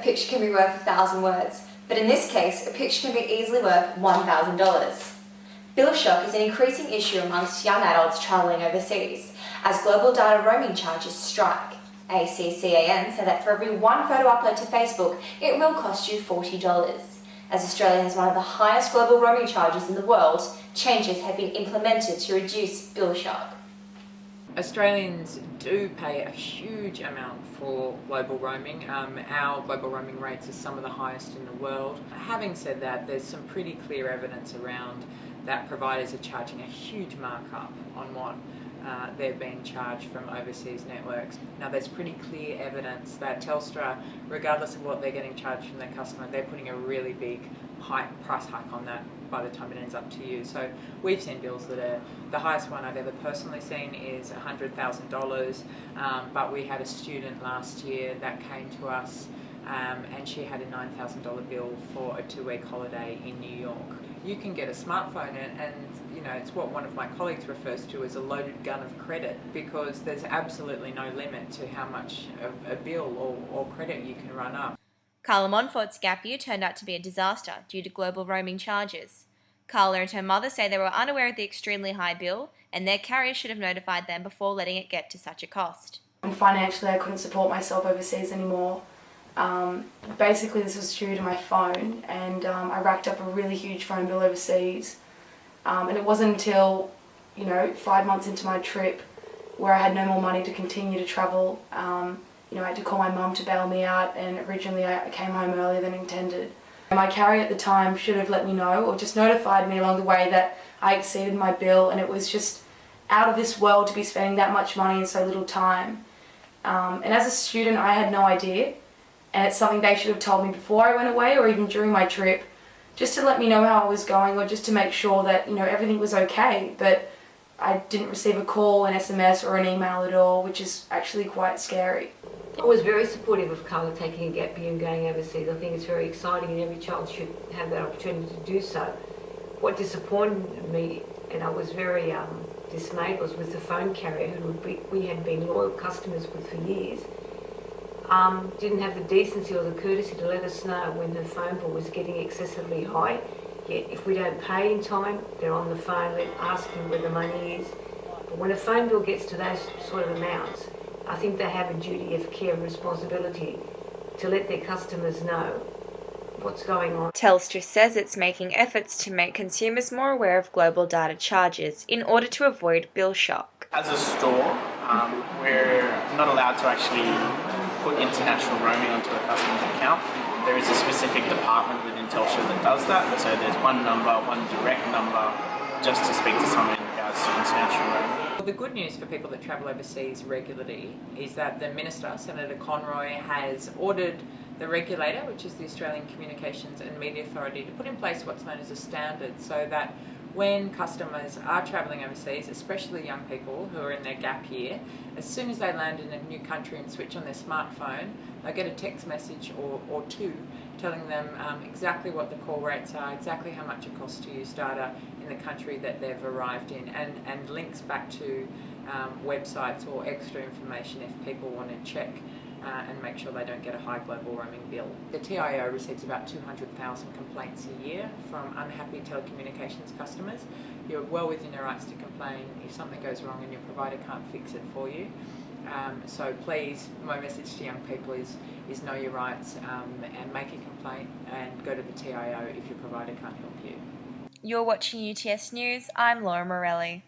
picture can be worth 1,000 words, but in this case, a picture can be easily worth $1,000. Bill shock is an increasing issue amongst young adults travelling overseas, as global data roaming charges strike. ACCAN said that for every one photo upload to Facebook, it will cost you $40. As Australia has one of the highest global roaming charges in the world, changes have been implemented to reduce bill shock. Australians do pay a huge amount for global roaming. Our global roaming rates are some of the highest in the world. Having said that, there's some pretty clear evidence around that providers are charging a huge markup on what they're being charged from overseas networks. Now, there's pretty clear evidence that Telstra, regardless of what they're getting charged from their customer, they're putting a really big price hike on that by the time it ends up to you. So we've seen bills that are, the highest one I've ever personally seen is $100,000, but we had a student last year that came to us and she had a $9,000 bill for a 2-week holiday in New York. You can get a smartphone and you know, it's what one of my colleagues refers to as a loaded gun of credit, because there's absolutely no limit to how much of a bill or credit you can run up. Carla Montfort's gap year turned out to be a disaster due to global roaming charges. Carla and her mother say they were unaware of the extremely high bill and their carrier should have notified them before letting it get to such a cost. Financially, I couldn't support myself overseas anymore. Basically, this was due to my phone, and I racked up a really huge phone bill overseas. And it wasn't until, 5 months into my trip where I had no more money to continue to travel. I had to call my mum to bail me out, and originally I came home earlier than intended. My carrier at the time should have let me know, or just notified me along the way that I exceeded my bill, and it was just out of this world to be spending that much money in so little time. And as a student, I had no idea, and it's something they should have told me before I went away, or even during my trip, just to let me know how I was going, or just to make sure that everything was okay. But I didn't receive a call, an SMS or an email at all, which is actually quite scary. I was very supportive of Carla taking a gap year and going overseas. I think it's very exciting and every child should have that opportunity to do so. What disappointed me, and I was very dismayed, was with the phone carrier who we had been loyal customers with for years, didn't have the decency or the courtesy to let us know when her phone bill was getting excessively high. Yet if we don't pay in time, they're on the phone asking where the money is. But when a phone bill gets to those sort of amounts, I think they have a duty of care and responsibility to let their customers know what's going on. Telstra says it's making efforts to make consumers more aware of global data charges in order to avoid bill shock. As a store, we're not allowed to actually put international roaming onto a customer's account. There is a specific department within Telstra that does that, so there's one number, one direct number, just to speak to someone in regards to international roaming. The good news for people that travel overseas regularly is that the Minister, Senator Conroy, has ordered the regulator, which is the Australian Communications and Media Authority, to put in place what's known as a standard, so that when customers are travelling overseas, especially young people who are in their gap year, as soon as they land in a new country and switch on their smartphone, they'll get a text message or two telling them exactly what the call rates are, exactly how much it costs to use data in the country that they've arrived in, and links back to websites or extra information if people want to check and make sure they don't get a high global roaming bill. The TIO receives about 200,000 complaints a year from unhappy telecommunications customers. You're well within your rights to complain if something goes wrong and your provider can't fix it for you. So please, my message to young people is know your rights and make a complaint and go to the TIO if your provider can't help you. You're watching UTS News. I'm Laura Morelli.